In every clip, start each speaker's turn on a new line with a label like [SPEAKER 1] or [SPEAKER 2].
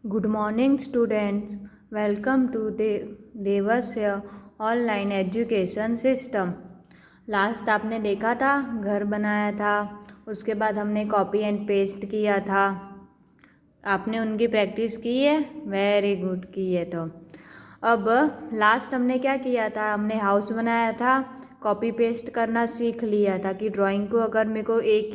[SPEAKER 1] Good morning, students. Welcome to देवस्य online education system. Last आपने देखा था, घर बनाया था, उसके बाद हमने कॉपी एंड पेस्ट किया था। आपने उनकी प्रैक्टिस की है? वेरी गुड, की है। तो अब लास्ट हमने क्या किया था, हमने हाउस बनाया था, कॉपी पेस्ट करना सीख लिया था कि ड्राइंग को अगर मेरे को एक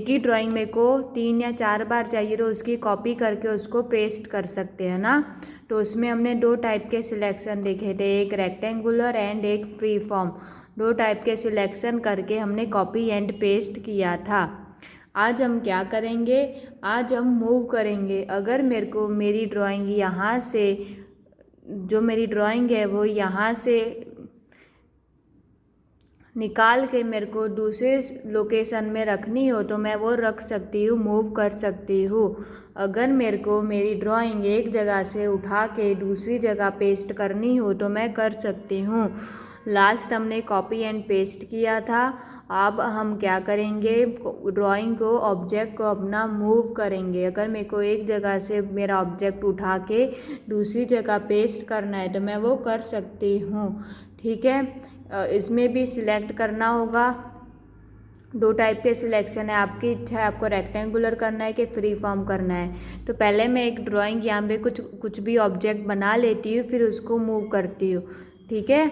[SPEAKER 1] ही ड्राइंग मेरे को 3 या 4 बार चाहिए तो उसकी कॉपी करके उसको पेस्ट कर सकते हैं ना। तो उसमें हमने 2 टाइप के सिलेक्शन देखे थे, एक रेक्टेंगुलर एंड एक फ्री फॉर्म। 2 टाइप के सिलेक्शन करके हमने कॉपी एंड पेस्ट किया था। आज हम क्या करेंगे, आज हम मूव करेंगे। अगर मेरे को मेरी ड्राइंग यहाँ से, जो मेरी ड्राइंग है वो यहाँ से निकाल के मेरे को दूसरे लोकेशन में रखनी हो तो मैं वो रख सकती हूँ, मूव कर सकती हूँ। अगर मेरे को मेरी ड्राइंग एक जगह से उठा के दूसरी जगह पेस्ट करनी हो तो मैं कर सकती हूँ। लास्ट हमने कॉपी एंड पेस्ट किया था। अब हम क्या करेंगे, ड्राइंग को, ऑब्जेक्ट को अपना मूव करेंगे। अगर मेरे को एक जगह से मेरा ऑब्जेक्ट उठा के दूसरी जगह पेस्ट करना है तो मैं वो कर सकती हूँ। ठीक है, इसमें भी सिलेक्ट करना होगा। 2 टाइप के सिलेक्शन है, आपकी इच्छा है आपको रेक्टेंगुलर करना है कि फ्री फॉर्म करना है। तो पहले मैं एक ड्राइंग यहाँ पे कुछ भी ऑब्जेक्ट बना लेती हूँ, फिर उसको मूव करती हूँ। ठीक है,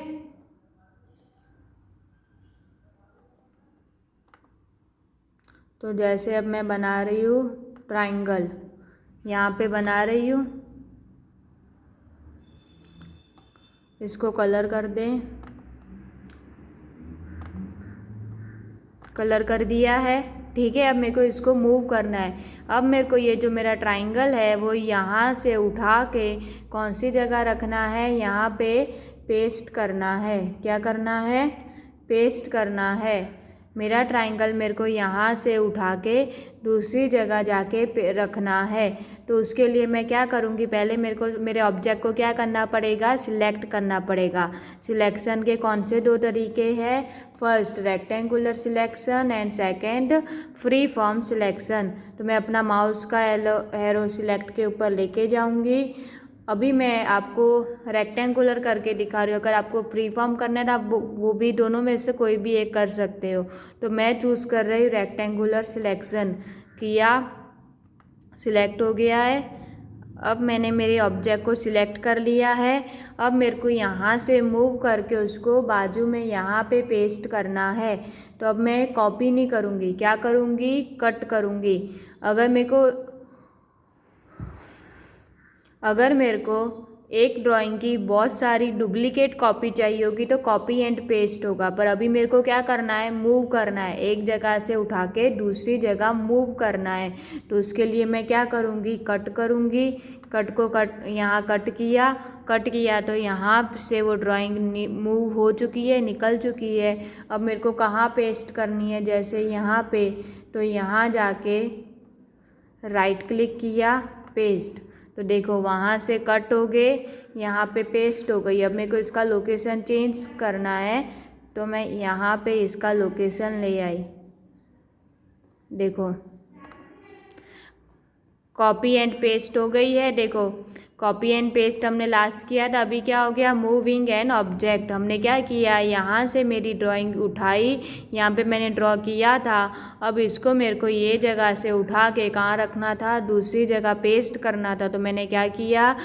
[SPEAKER 1] तो जैसे अब मैं बना रही हूँ ट्राइंगल, यहाँ पे बना रही हूँ। इसको कलर कर दें, कलर कर दिया है। ठीक है, अब मेरे को इसको मूव करना है। अब मेरे को ये जो मेरा ट्राइंगल है वो यहाँ से उठा के कौन सी जगह रखना है, यहाँ पे पेस्ट करना है। क्या करना है? पेस्ट करना है। मेरा ट्राइंगल मेरे को यहाँ से उठा के दूसरी जगह जाके रखना है। तो उसके लिए मैं क्या करूँगी, पहले मेरे को मेरे ऑब्जेक्ट को क्या करना पड़ेगा, सिलेक्ट करना पड़ेगा। सिलेक्शन के कौन से 2 तरीके हैं, first rectangular selection and second free form selection. तो मैं अपना माउस का एरो सिलेक्ट के ऊपर लेके जाऊँगी। अभी मैं आपको रेक्टेंगुलर करके दिखा रही हूँ। अगर आपको फ्री फॉर्म करना है तो आप वो भी, दोनों में से कोई भी एक कर सकते हो। तो मैं चूज़ कर रही हूँ रेक्टेंगुलर सिलेक्शन। किया, सिलेक्ट हो गया है। अब मैंने मेरे ऑब्जेक्ट को सिलेक्ट कर लिया है। अब मेरे को यहाँ से मूव करके उसको बाजू में यहाँ पे पेस्ट करना है। तो अब मैं कॉपी नहीं करूँगी, क्या करूँगी, कट करूँगी। अगर मेरे को एक ड्राइंग की बहुत सारी डुप्लीकेट कॉपी चाहिए होगी तो कॉपी एंड पेस्ट होगा। पर अभी मेरे को क्या करना है, मूव करना है, एक जगह से उठा के दूसरी जगह मूव करना है। तो उसके लिए मैं क्या करूँगी, कट करूँगी। यहाँ कट किया तो यहाँ से वो ड्राइंग मूव हो चुकी है, निकल चुकी है। अब मेरे को कहाँ पेस्ट करनी है, जैसे यहाँ पे, तो यहाँ जाके राइट क्लिक किया, पेस्ट। तो देखो वहाँ से कट हो गए, यहाँ पे पेस्ट हो गई। अब मेरे को इसका लोकेशन चेंज करना है तो मैं यहाँ पे इसका लोकेशन ले आई। देखो कॉपी एंड पेस्ट हो गई है। देखो कॉपी एंड पेस्ट हमने लास्ट किया था, अभी क्या हो गया, मूविंग एन ऑब्जेक्ट। हमने क्या किया, यहाँ से मेरी ड्राइंग उठाई, यहाँ पे मैंने ड्रॉ किया था। अब इसको मेरे को ये जगह से उठा के कहाँ रखना था, दूसरी जगह पेस्ट करना था। तो मैंने क्या किया,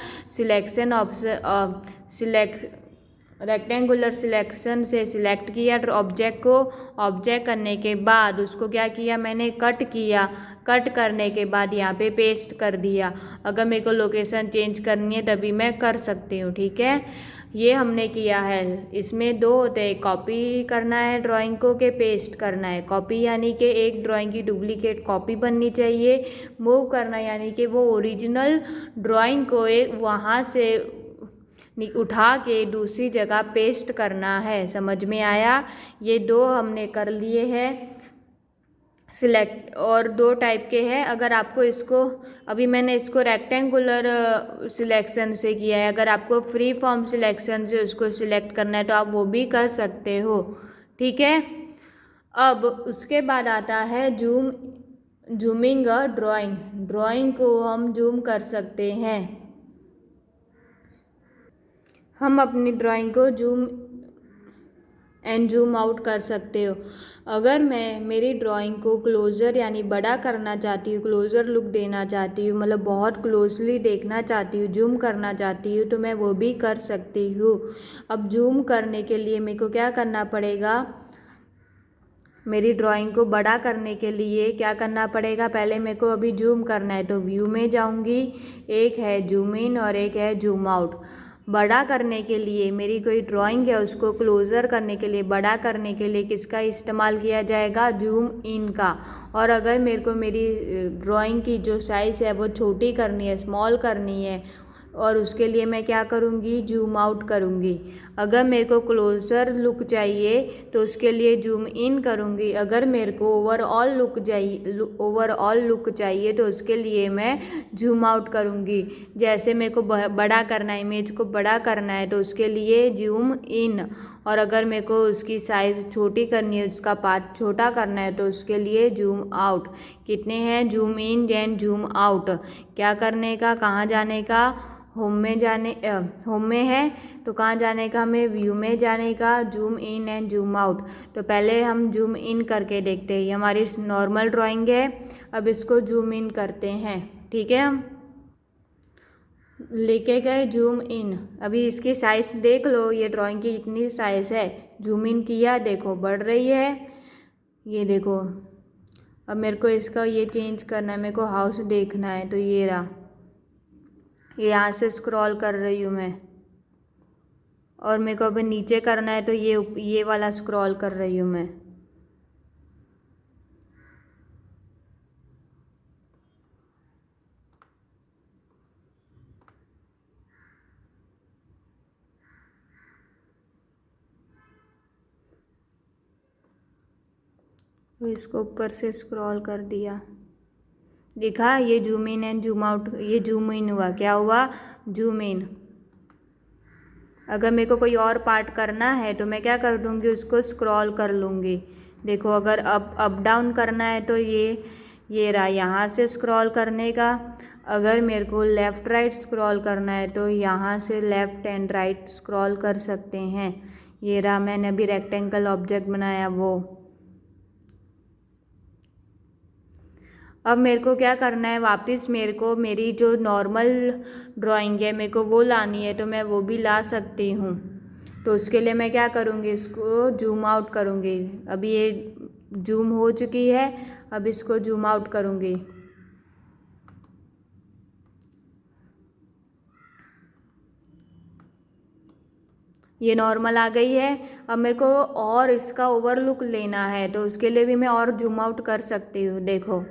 [SPEAKER 1] रेक्टेंगुलर सिलेक्शन से सिलेक्ट किया ऑब्जेक्ट को। ऑब्जेक्ट करने के बाद उसको क्या किया, मैंने कट किया। कट करने के बाद यहाँ पे पेस्ट कर दिया। अगर मेरे को लोकेशन चेंज करनी है तभी मैं कर सकती हूँ। ठीक है, ये हमने किया है। इसमें 2 होते हैं, कॉपी करना है ड्राइंग को के पेस्ट करना है। कॉपी यानी कि एक ड्राइंग की डुप्लीकेट कॉपी बननी चाहिए। मूव करना यानी कि वो ओरिजिनल ड्राइंग को वहाँ से उठा के दूसरी जगह पेस्ट करना है। समझ में आया? ये 2 हमने कर लिए हैं सिलेक्ट, और 2 टाइप के हैं। अगर आपको इसको, अभी मैंने इसको रेक्टेंगुलर सिलेक्शन से किया है, अगर आपको फ्री फॉर्म सिलेक्शन से उसको सिलेक्ट करना है तो आप वो भी कर सकते हो। ठीक है, अब उसके बाद आता है जूमिंग अ ड्राइंग, ड्राइंग को हम जूम कर सकते हैं। हम अपनी ड्राइंग को जूम एंड जूम आउट कर सकते हो। अगर मैं मेरी ड्राइंग को क्लोज़र यानी बड़ा करना चाहती हूँ, क्लोज़र लुक देना चाहती हूँ, मतलब बहुत क्लोजली देखना चाहती हूँ, जूम करना चाहती हूँ, तो मैं वो भी कर सकती हूँ। अब जूम करने के लिए मेरे को क्या करना पड़ेगा, मेरी ड्राइंग को बड़ा करने के लिए क्या करना पड़ेगा, पहले मेरे को अभी जूम करना है तो व्यू में जाऊंगी, एक है जूम इन और एक है जूम आउट। बड़ा करने के लिए मेरी कोई ड्राइंग है उसको क्लोज़र करने के लिए, बड़ा करने के लिए किसका इस्तेमाल किया जाएगा, जूम इन का। और अगर मेरे को मेरी ड्राइंग की जो साइज़ है वो छोटी करनी है, स्मॉल करनी है, और उसके लिए मैं क्या करूँगी, जूम आउट करूँगी। अगर मेरे को क्लोज़र लुक चाहिए तो उसके लिए जूम इन करूँगी। अगर मेरे को ओवरऑल लुक चाहिए तो उसके लिए मैं जूम आउट करूँगी। जैसे मेरे को बड़ा करना है, इमेज को बड़ा करना है तो उसके लिए जूम इन, और अगर मेरे को उसकी साइज़ छोटी करनी है, उसका पार्ट छोटा करना है तो उसके लिए जूम आउट। कितने हैं, zoom in then zoom out. क्या करने का, कहाँ जाने का, होम में है तो कहाँ जाने का, हमें व्यू में जाने का, zoom in and zoom out. तो पहले हम जूम इन करके देखते हैं। ये हमारी नॉर्मल ड्राइंग है, अब इसको जूम इन करते हैं। ठीक है, हम लेके गए जूम इन। अभी इसकी साइज़ देख लो, ये ड्राइंग की इतनी साइज़ है, जूम इन किया, देखो बढ़ रही है, ये देखो। अब मेरे को इसका ये चेंज करना है, मेरे को हाउस देखना है, तो ये रहा, ये यहाँ से स्क्रॉल कर रही हूँ मैं, और मेरे को अभी नीचे करना है तो ये वाला स्क्रॉल कर रही हूँ मैं। तो इसको ऊपर से स्क्रॉल कर दिया, दिखा, ये zoom in and zoom out, ये जूम इन हुआ, क्या हुआ, जूम इन। अगर मेरे को कोई और पार्ट करना है तो मैं क्या कर दूँगी, उसको स्क्रॉल कर लूँगी। देखो, अगर अप डाउन करना है तो ये रहा, यहाँ से स्क्रॉल करने का। अगर मेरे को लेफ़्ट राइट स्क्रॉल करना है तो यहाँ से लेफ़्ट एंड राइट स्क्रॉल कर सकते हैं। ये रहा, मैंने अभी रेक्टेंगल ऑब्जेक्ट बनाया वो। अब मेरे को क्या करना है, वापस मेरे को मेरी जो नॉर्मल ड्राइंग है मेरे को वो लानी है, तो मैं वो भी ला सकती हूँ। तो उसके लिए मैं क्या करूँगी, इसको जूम आउट करूँगी। अभी ये जूम हो चुकी है, अब इसको जूम आउट करूँगी। ये नॉर्मल आ गई है। अब मेरे को और इसका ओवरलुक लेना है तो उसके लिए भी मैं और जूम आउट कर सकती हूँ। देखो,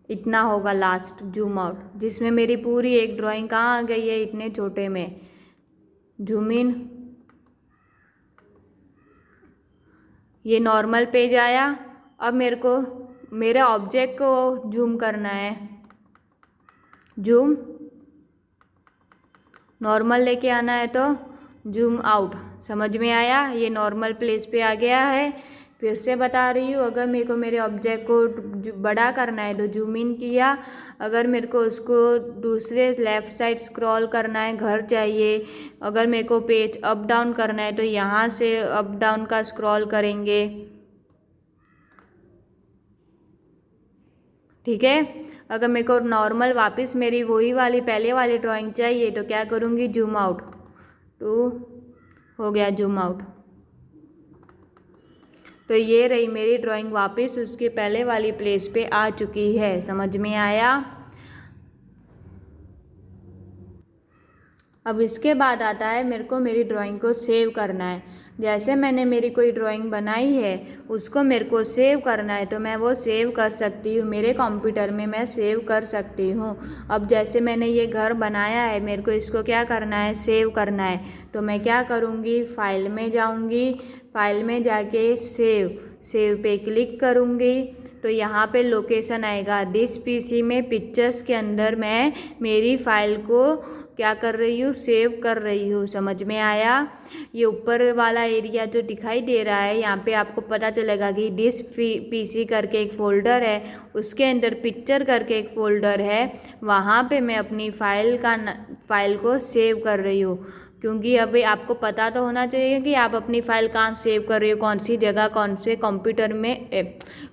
[SPEAKER 1] इतना होगा लास्ट जूम आउट, जिसमें मेरी पूरी एक ड्राइंग कहाँ आ गई है, इतने छोटे में। जूम इन, ये नॉर्मल पेज आया। अब मेरे को मेरे ऑब्जेक्ट को जूम करना है, जूम नॉर्मल लेके आना है तो जूम आउट। समझ में आया, ये नॉर्मल प्लेस पे आ गया है। फिर से बता रही हूँ, अगर मेरे को मेरे ऑब्जेक्ट को बड़ा करना है तो जूम इन किया। अगर मेरे को उसको दूसरे लेफ़्ट साइड स्क्रॉल करना है, घर चाहिए, अगर मेरे को पेज अप डाउन करना है तो यहाँ से अप डाउन का स्क्रॉल करेंगे। ठीक है, अगर मेरे को नॉर्मल वापस मेरी वही वाली पहले वाली ड्राइंग चाहिए तो क्या करूँगी, जूम आउट। तो हो गया जूम आउट। तो ये रही मेरी ड्राइंग, वापस उसके पहले वाली प्लेस पे आ चुकी है। समझ में आया। अब इसके बाद आता है मेरे को मेरी ड्राइंग को सेव करना है। जैसे मैंने मेरी कोई ड्राइंग बनाई है उसको मेरे को सेव करना है तो मैं वो सेव कर सकती हूँ, मेरे कंप्यूटर में मैं सेव कर सकती हूँ। अब जैसे मैंने ये घर बनाया है, मेरे को इसको क्या करना है, सेव करना है। तो मैं क्या करूँगी, फाइल में जाऊँगी, फाइल में जाके सेव पे क्लिक करूँगी। तो यहाँ पे लोकेशन आएगा, दिस पीसी में पिक्चर्स के अंदर मैं मेरी फ़ाइल को क्या कर रही हूँ, सेव कर रही हूँ। समझ में आया। ये ऊपर वाला एरिया जो दिखाई दे रहा है, यहाँ पे आपको पता चलेगा कि दिस पीसी करके एक फ़ोल्डर है, उसके अंदर पिक्चर करके एक फ़ोल्डर है, वहाँ पे मैं अपनी फाइल को सेव कर रही हूँ। क्योंकि अभी आपको पता तो होना चाहिए कि आप अपनी फ़ाइल कहाँ सेव कर रही हो, कौन सी जगह, कौन से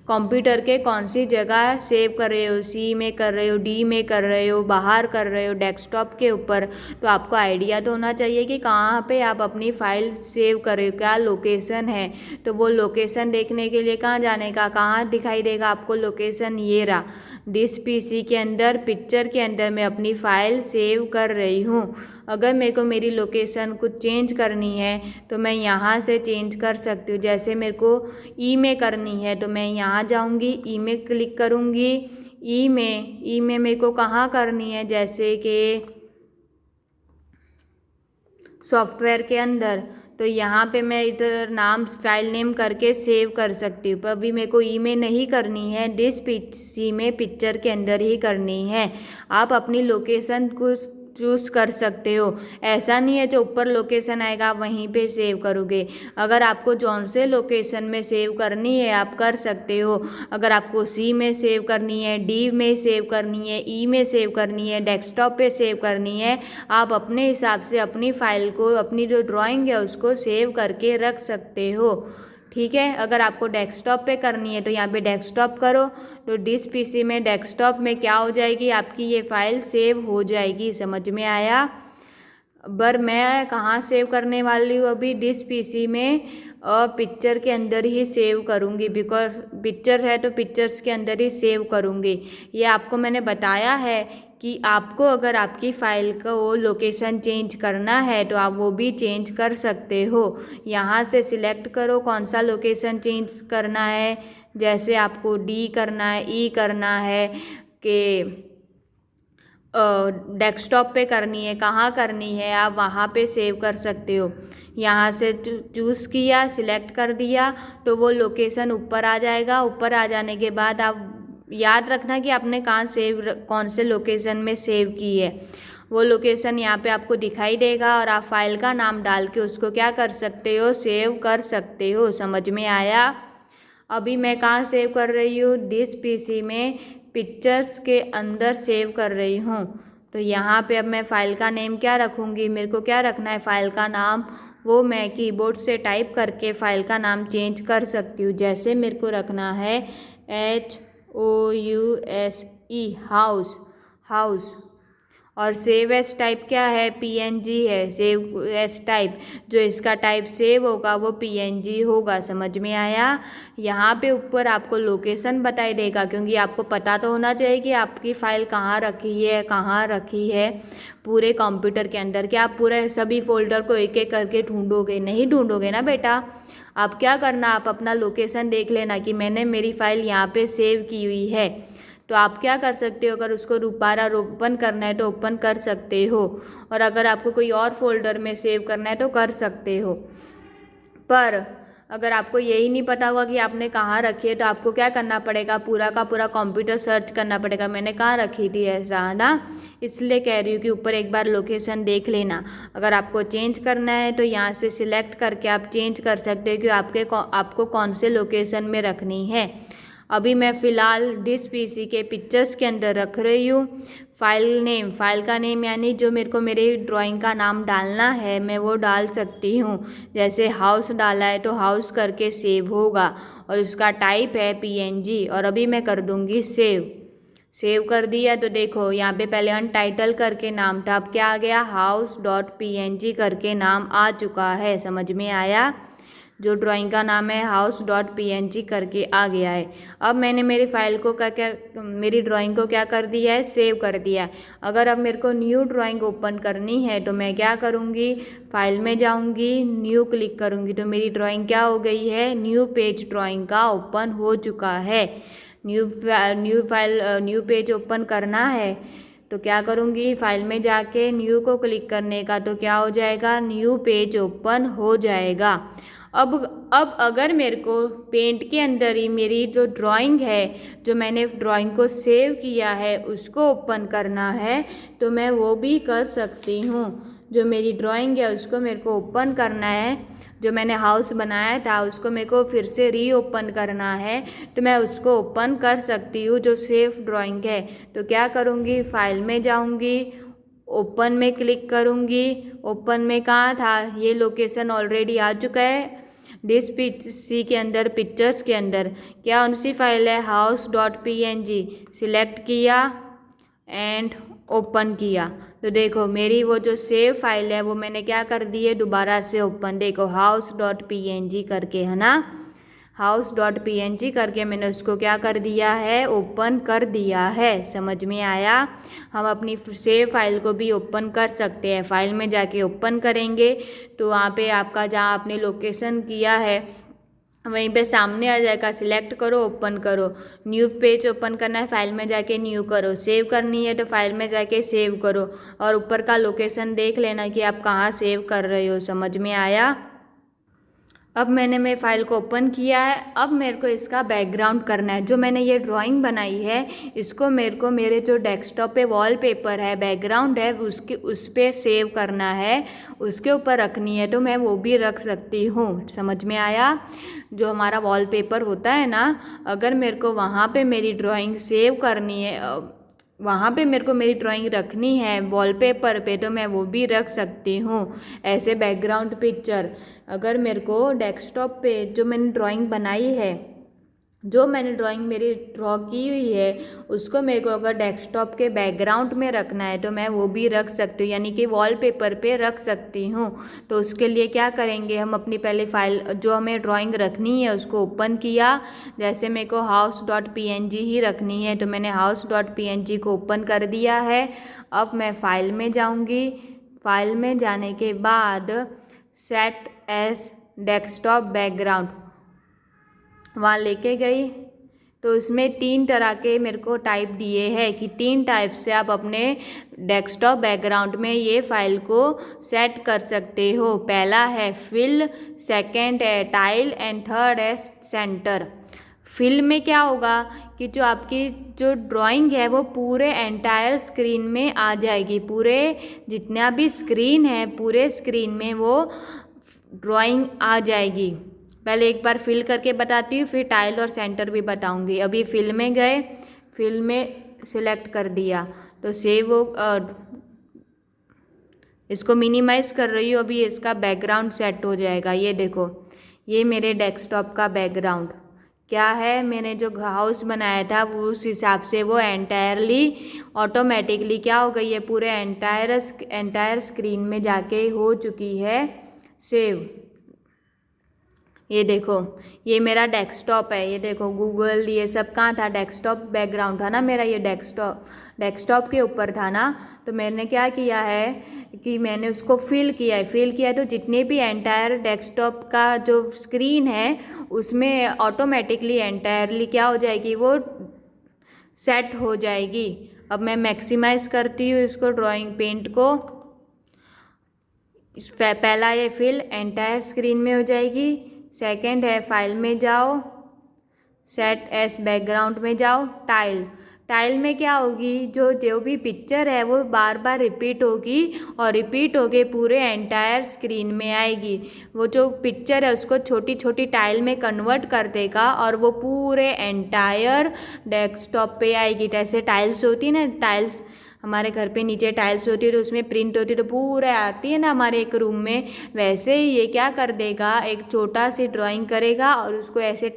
[SPEAKER 1] कंप्यूटर के कौन सी जगह सेव कर रहे हो, सी में कर रहे हो, डी में कर रहे हो, बाहर कर रहे हो, डेस्कटॉप के ऊपर। तो आपको आइडिया तो होना चाहिए कि कहाँ पे आप अपनी फ़ाइल सेव कर रहे हो, क्या लोकेशन है। तो वो लोकेशन देखने के लिए कहाँ जाने का, कहाँ दिखाई देगा आपको लोकेशन, ये रहा डिस पीसी के अंदर, पिक्चर के अंदर मैं अपनी फ़ाइल सेव कर रही हूँ। अगर मेरे को मेरी लोकेशन कुछ चेंज करनी है तो मैं यहाँ से चेंज कर सकती हूँ। जैसे मेरे को ई में करनी है तो मैं यहाँ जाऊँगी, ई में क्लिक करूँगी। ई में मेरे को कहाँ करनी है, जैसे कि सॉफ्टवेयर के अंदर, तो यहाँ पे मैं इधर नाम फाइल नेम करके सेव कर सकती हूँ। पर अभी मेरे को ई में नहीं करनी है, डिस पीसी में पिक्चर के अंदर ही करनी है। आप अपनी लोकेशन को चूज़ कर सकते हो। ऐसा नहीं है जो ऊपर लोकेशन आएगा आप वहीं पे सेव करोगे। अगर आपको जौन से लोकेशन में सेव करनी है आप कर सकते हो। अगर आपको सी में सेव करनी है, डी में सेव करनी है, ई में सेव करनी है, डेस्कटॉप पे सेव करनी है, आप अपने हिसाब से अपनी फ़ाइल को, अपनी जो ड्राइंग है उसको सेव करके रख सकते हो। ठीक है। अगर आपको डेस्कटॉप पे करनी है तो यहाँ पे डेस्कटॉप करो, तो डिस पीसी में डेस्कटॉप में क्या हो जाएगी, आपकी ये फाइल सेव हो जाएगी। समझ में आया। पर मैं कहाँ सेव करने वाली हूँ अभी, डिस पीसी में पिक्चर के अंदर ही सेव करूँगी। बिकॉज पिक्चर है तो पिक्चर्स के अंदर ही सेव करूँगी। ये आपको मैंने बताया है कि आपको अगर आपकी फ़ाइल को लोकेशन चेंज करना है तो आप वो भी चेंज कर सकते हो। यहाँ से सिलेक्ट करो कौन सा लोकेशन चेंज करना है। जैसे आपको डी करना है, ई करना है, कि डेस्कटॉप पे करनी है, कहाँ करनी है, आप वहाँ पे सेव कर सकते हो। यहाँ से चूज़ किया, सिलेक्ट कर दिया तो वो लोकेशन ऊपर आ जाएगा। ऊपर आ जाने के बाद आप याद रखना कि आपने कहाँ सेव, कौन से लोकेशन में सेव की है। वो लोकेशन यहाँ पे आपको दिखाई देगा और आप फाइल का नाम डाल के उसको क्या कर सकते हो, सेव कर सकते हो। समझ में आया। अभी मैं कहाँ सेव कर रही हूँ, डिस पीसी में पिक्चर्स के अंदर सेव कर रही हूँ। तो यहाँ पे अब मैं फ़ाइल का नेम क्या रखूँगी, मेरे को क्या रखना है फ़ाइल का नाम, वो मैं कीबोर्ड से टाइप करके फ़ाइल का नाम चेंज कर सकती हूँ। जैसे मेरे को रखना है HOUSE, हाउस। और सेव एस टाइप क्या है, PNG है। सेव एस टाइप, जो इसका टाइप सेव होगा वो PNG होगा। समझ में आया। यहाँ पे ऊपर आपको लोकेशन बताई देगा, क्योंकि आपको पता तो होना चाहिए कि आपकी फ़ाइल कहाँ रखी है पूरे कंप्यूटर के अंदर। क्या आप पूरे सभी फोल्डर को एक एक करके ढूंढोगे, नहीं ढूंढोगे ना बेटा। आप क्या करना, आप अपना लोकेशन देख लेना कि मैंने मेरी फ़ाइल यहाँ पे सेव की हुई है। तो आप क्या कर सकते हो, अगर उसको दोबारा ओपन करना है तो ओपन कर सकते हो, और अगर आपको कोई और फोल्डर में सेव करना है तो कर सकते हो। पर अगर आपको यही नहीं पता होगा कि आपने कहाँ रखी है तो आपको क्या करना पड़ेगा, पूरा का पूरा कंप्यूटर सर्च करना पड़ेगा, मैंने कहाँ रखी थी, ऐसा ना। इसलिए कह रही हूँ कि ऊपर एक बार लोकेशन देख लेना। अगर आपको चेंज करना है तो यहाँ से सिलेक्ट करके आप चेंज कर सकते हो कि आपको कौन से लोकेशन में रखनी है। अभी मैं फ़िलहाल डिस पीसी के पिक्चर्स के अंदर रख रही हूँ। फ़ाइल का नेम यानी जो मेरे को मेरे ड्राइंग का नाम डालना है मैं वो डाल सकती हूँ। जैसे हाउस डाला है तो हाउस करके सेव होगा, और उसका टाइप है PNG। और अभी मैं कर दूँगी सेव कर दिया तो देखो यहाँ पे पहले अनटाइटल करके नाम था, अब क्या आ गया, house.png करके नाम आ चुका है। समझ में आया। जो ड्राइंग का नाम है house.png करके आ गया है। अब मैंने मेरी फाइल को मेरी ड्राइंग को क्या कर दिया है, सेव कर दिया है। अगर अब मेरे को न्यू ड्राइंग ओपन करनी है तो मैं क्या करूँगी, फाइल में जाऊँगी, न्यू क्लिक करूँगी तो मेरी ड्राइंग क्या हो गई है, न्यू पेज ड्राइंग का ओपन हो चुका है। न्यू पेज ओपन करना है तो क्या करूँगी, फाइल में जाके न्यू को क्लिक करने का, तो क्या हो जाएगा, न्यू पेज ओपन हो जाएगा। अब अगर मेरे को पेंट के अंदर ही मेरी जो ड्राइंग है, जो मैंने ड्राइंग को सेव किया है, उसको ओपन करना है तो मैं वो भी कर सकती हूँ। जो मेरी ड्राइंग है उसको मेरे को ओपन करना है, जो मैंने हाउस बनाया था उसको मेरे को फिर से रीओपन करना है तो मैं उसको ओपन कर सकती हूँ, जो सेफ ड्राइंग है। तो क्या करूँगी, फाइल में जाऊँगी, ओपन में क्लिक करूँगी। ओपन में कहाँ था, ये लोकेशन ऑलरेडी आ चुका है डिस पीसी के अंदर, पिक्चर्स के अंदर। क्या उनसी फाइल है house.png, सिलेक्ट किया एंड ओपन किया तो देखो मेरी वो जो सेव फाइल है वो मैंने क्या कर दी है, दोबारा से ओपन। देखो house.png करके, है ना, house.png करके मैंने उसको क्या कर दिया है, ओपन कर दिया है। समझ में आया। हम अपनी सेव फाइल को भी ओपन कर सकते हैं। फाइल में जाके ओपन करेंगे तो वहाँ पे आपका जहाँ आपने लोकेशन किया है वहीं पे सामने आ जाएगा, सिलेक्ट करो, ओपन करो। न्यू पेज ओपन करना है, फाइल में जाके न्यू करो। सेव करनी है तो फाइल में जाके सेव करो और ऊपर का लोकेशन देख लेना कि आप कहाँ सेव कर रहे हो। समझ में आया। अब मैंने मेरी फाइल को ओपन किया है। अब मेरे को इसका बैकग्राउंड करना है। जो मैंने ये ड्राइंग बनाई है इसको मेरे को मेरे जो डेस्कटॉप पे वॉलपेपर है, बैकग्राउंड है, उसके उस पर सेव करना है, उसके ऊपर रखनी है तो मैं वो भी रख सकती हूँ। समझ में आया। जो हमारा वॉलपेपर होता है ना, अगर मेरे को वहाँ पे मेरी ड्राइंग सेव करनी है, वहाँ पे मेरे को मेरी ड्राइंग रखनी है वॉलपेपर पे तो मैं वो भी रख सकती हूँ। ऐसे बैकग्राउंड पिक्चर अगर मेरे को डेस्कटॉप पे जो मैंने ड्राइंग बनाई है, जो मैंने ड्राइंग मेरी ड्रॉ की हुई है उसको मेरे को अगर डेस्कटॉप के बैकग्राउंड में रखना है तो मैं वो भी रख सकती हूँ, यानी कि वॉलपेपर पे रख सकती हूँ। तो उसके लिए क्या करेंगे, हम अपनी पहले फाइल जो हमें ड्राइंग रखनी है उसको ओपन किया। जैसे मेरे को house.png ही रखनी है तो मैंने house.png को ओपन कर दिया है। अब मैं फाइल में जाऊँगी। फाइल में जाने के बाद सेट एज डेस्कटॉप बैकग्राउंड वहाँ लेके गई तो उसमें 3 तरह के मेरे को टाइप दिए हैं कि 3 टाइप से आप अपने डेस्कटॉप बैकग्राउंड में ये फाइल को सेट कर सकते हो। पहला है फिल, सेकंड है टाइल एंड थर्ड है सेंटर। फिल में क्या होगा कि जो आपकी जो ड्राइंग है वो पूरे एंटायर स्क्रीन में आ जाएगी। पूरे जितना भी स्क्रीन है पूरे स्क्रीन में वो ड्राइंग आ जाएगी। पहले एक बार फिल करके बताती हूँ, फिर टाइल और सेंटर भी बताऊँगी। अभी फिल में गए, फिल में सिलेक्ट कर दिया तो सेव हो, इसको मिनिमाइज़ कर रही हूँ। अभी इसका बैकग्राउंड सेट हो जाएगा। ये देखो, ये मेरे डेस्कटॉप का बैकग्राउंड क्या है, मैंने जो हाउस बनाया था वो उस हिसाब से वो एंटायरली ऑटोमेटिकली क्या हो गई है, पूरे एंटायर स्क्रीन में जाके हो चुकी है सेव। ये देखो, ये मेरा डेस्कटॉप है। ये देखो गूगल ये सब कहाँ था, डेस्कटॉप बैकग्राउंड था ना मेरा, ये डेस्कटॉप के ऊपर था ना। तो मैंने क्या किया है कि मैंने उसको फिल किया है तो जितने भी एंटायर डेस्कटॉप का जो स्क्रीन है उसमें ऑटोमेटिकली एंटायरली क्या हो जाएगी, वो सेट हो जाएगी। अब मैं मैक्सिमाइज़ करती हूँ इसको, ड्राइंग पेंट को। पहला ये फिल एंटायर स्क्रीन में हो जाएगी। सेकंड है फाइल में जाओ, सेट एस बैकग्राउंड में जाओ, टाइल में क्या होगी, जो भी पिक्चर है वो बार बार रिपीट होगी और रिपीट होके पूरे एंटायर स्क्रीन में आएगी। वो जो पिक्चर है उसको छोटी छोटी टाइल में कन्वर्ट कर देगा और वो पूरे एंटायर डेस्कटॉप पे आएगी। जैसे टाइल्स होती ना, टाइल्स हमारे घर पे नीचे टाइल्स होती है तो उसमें प्रिंट होती है तो पूरे आती है ना हमारे एक रूम में, वैसे ही ये क्या कर देगा, एक छोटा सी ड्राइंग करेगा और उसको ऐसे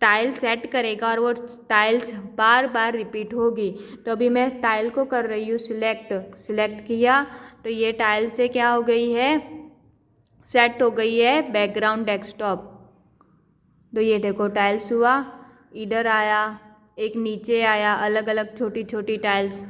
[SPEAKER 1] टाइल सेट करेगा और वो टाइल्स बार बार रिपीट होगी। तो अभी मैं टाइल को कर रही हूँ सिलेक्ट किया तो ये टाइल से क्या हो गई है, सेट हो गई है बैकग्राउंड डेस्कटॉप। तो ये देखो टाइल्स हुआ, इधर आया, एक नीचे आया, अलग अलग छोटी छोटी टाइल्स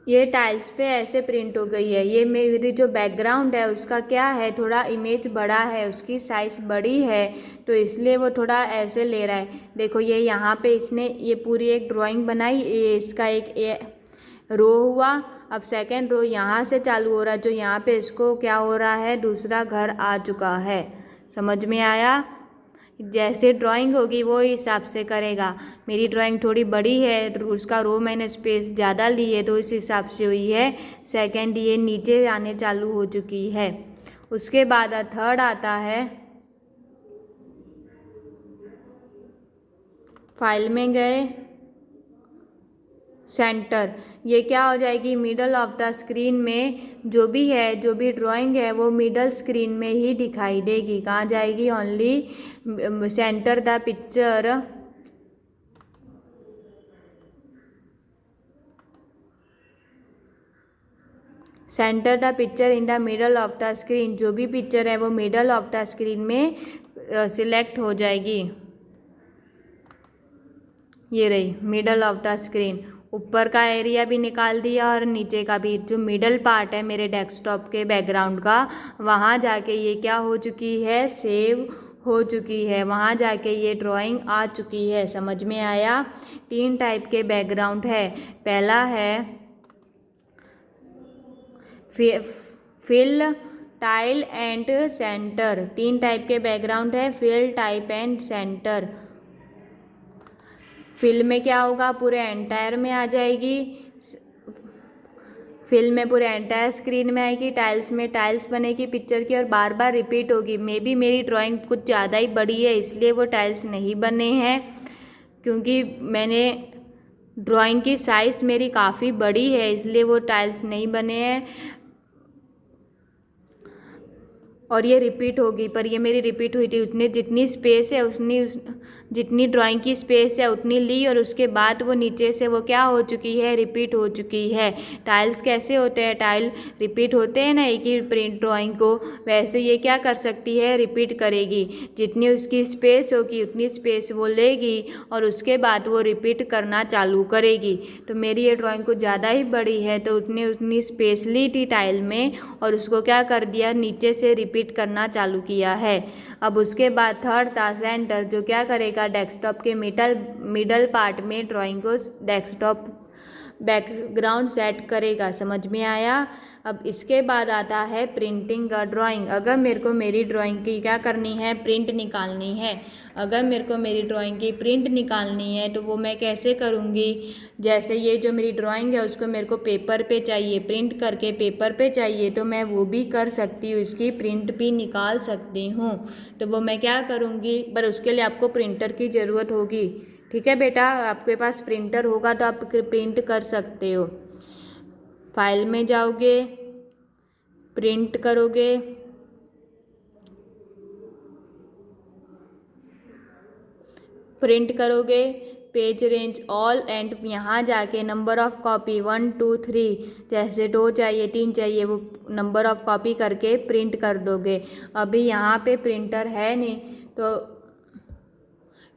[SPEAKER 1] ये टाइल्स पे ऐसे प्रिंट हो गई है। ये मेरी जो बैकग्राउंड है उसका क्या है, थोड़ा इमेज बड़ा है, उसकी साइज़ बड़ी है तो इसलिए वो थोड़ा ऐसे ले रहा है। देखो ये यहाँ पे इसने ये पूरी एक ड्राइंग बनाई, ये इसका एक रो हुआ अब सेकंड रो यहाँ से चालू हो रहा है, जो यहाँ पे इसको क्या हो रहा है, दूसरा घर आ चुका है। समझ में आया? जैसे ड्राइंग होगी वो हिसाब से करेगा। मेरी ड्राइंग थोड़ी बड़ी है, उसका रो मैंने स्पेस ज़्यादा ली है, तो इस हिसाब से हुई है। सेकंड ये नीचे आने चालू हो चुकी है। उसके बाद थर्ड आता है, फाइल में गए, सेंटर, ये क्या हो जाएगी, मिडल ऑफ द स्क्रीन में जो भी है, जो भी ड्राइंग है वो मिडल स्क्रीन में ही दिखाई देगी। कहाँ जाएगी, only centre the picture, centre the picture in the middle of the screen, जो भी पिक्चर है वो मिडल ऑफ द स्क्रीन में सिलेक्ट हो जाएगी। ये रही मिडल ऑफ द स्क्रीन। ऊपर का एरिया भी निकाल दिया और नीचे का भी, जो मिडल पार्ट है मेरे डेस्कटॉप के बैकग्राउंड का, वहाँ जाके ये क्या हो चुकी है, सेव हो चुकी है। वहाँ जाके ये ड्राइंग आ चुकी है। समझ में आया? 3 टाइप के बैकग्राउंड है। पहला है fill, tile and centre. 3 type के बैकग्राउंड है, fill, type and centre. Fill में क्या होगा, पूरे एंटायर में आ जाएगी, फिल में पूरे एंटायर स्क्रीन में आएगी। टाइल्स में टाइल्स बनेगी पिक्चर की और बार बार रिपीट होगी। मे बी मेरी ड्राइंग कुछ ज़्यादा ही बड़ी है इसलिए वो टाइल्स नहीं बने हैं, क्योंकि मैंने ड्राइंग की साइज़ मेरी काफ़ी बड़ी है इसलिए वो टाइल्स नहीं बने हैं। और ये रिपीट होगी, पर ये मेरी रिपीट हुई थी। उसने जितनी स्पेस है जितनी ड्राइंग की स्पेस है उतनी ली, और उसके बाद वो नीचे से वो क्या हो चुकी है, रिपीट हो चुकी है। टाइल्स कैसे होते हैं, टाइल रिपीट होते हैं ना एक ही प्रिंट ड्राइंग को, वैसे ये क्या कर सकती है, रिपीट करेगी। जितनी उसकी स्पेस होगी उतनी स्पेस वो लेगी और उसके बाद वो रिपीट करना चालू करेगी। तो मेरी ये ड्राइंग कुछ ज़्यादा ही बड़ी है तो उतनी स्पेस ली थी टाइल में और उसको क्या कर दिया, नीचे से रिपीट करना चालू किया है। अब उसके बाद थर्ड था सेंटर, जो क्या करेगा, डेस्कटॉप के मिडल पार्ट में ड्राइंग को डेस्कटॉप बैकग्राउंड सेट करेगा। समझ में आया? अब इसके बाद आता है प्रिंटिंग का ड्राइंग। अगर मेरे को मेरी ड्राइंग की क्या करनी है, प्रिंट निकालनी है। अगर मेरे को मेरी ड्राइंग की प्रिंट निकालनी है तो वो मैं कैसे करूँगी, जैसे ये जो मेरी ड्राइंग है उसको मेरे को पेपर पे चाहिए, प्रिंट करके पेपर पे चाहिए, तो मैं वो भी कर सकती हूँ, इसकी प्रिंट भी निकाल सकती हूँ। तो वो मैं क्या करूँगी, पर उसके लिए आपको प्रिंटर की ज़रूरत होगी। ठीक है बेटा, आपके पास प्रिंटर होगा तो आप प्रिंट कर सकते हो। फाइल में जाओगे, प्रिंट करोगे, पेज रेंज ऑल, एंड यहाँ जाके नंबर ऑफ़ कॉपी 1 2 3, जैसे 2 चाहिए 3 चाहिए वो नंबर ऑफ़ कॉपी करके प्रिंट कर दोगे। अभी यहाँ पे प्रिंटर है नहीं तो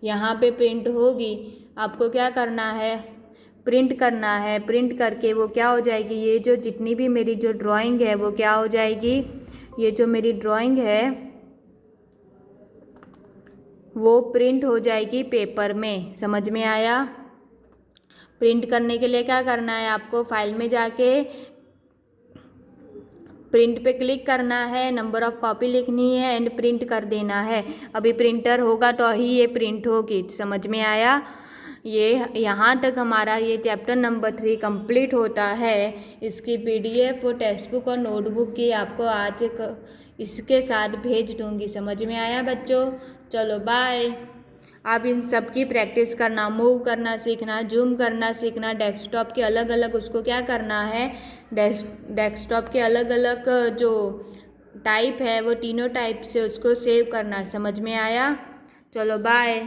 [SPEAKER 1] यहाँ पे प्रिंट होगी। आपको क्या करना है, प्रिंट करना है। प्रिंट करके वो क्या हो जाएगी, ये जो जितनी भी मेरी जो ड्राइंग है वो क्या हो जाएगी, ये जो मेरी ड्राइंग है वो प्रिंट हो जाएगी पेपर में। समझ में आया? प्रिंट करने के लिए क्या करना है, आपको फाइल में जाके प्रिंट पे क्लिक करना है, नंबर ऑफ़ कॉपी लिखनी है एंड प्रिंट कर देना है। अभी प्रिंटर होगा तो ही ये प्रिंट होगी। समझ में आया? ये यहाँ तक हमारा ये चैप्टर नंबर 3 कंप्लीट होता है। इसकी PDF और टेक्स्ट बुक और नोटबुक की आपको आज इसके साथ भेज दूँगी। समझ में आया बच्चों? चलो बाय। आप इन सब की प्रैक्टिस करना, मूव करना सीखना, जूम करना सीखना, डेस्कटॉप के अलग अलग उसको क्या करना है, डेस्कटॉप के अलग अलग जो टाइप है वो तीनों टाइप से उसको सेव करना। समझ में आया? चलो बाय।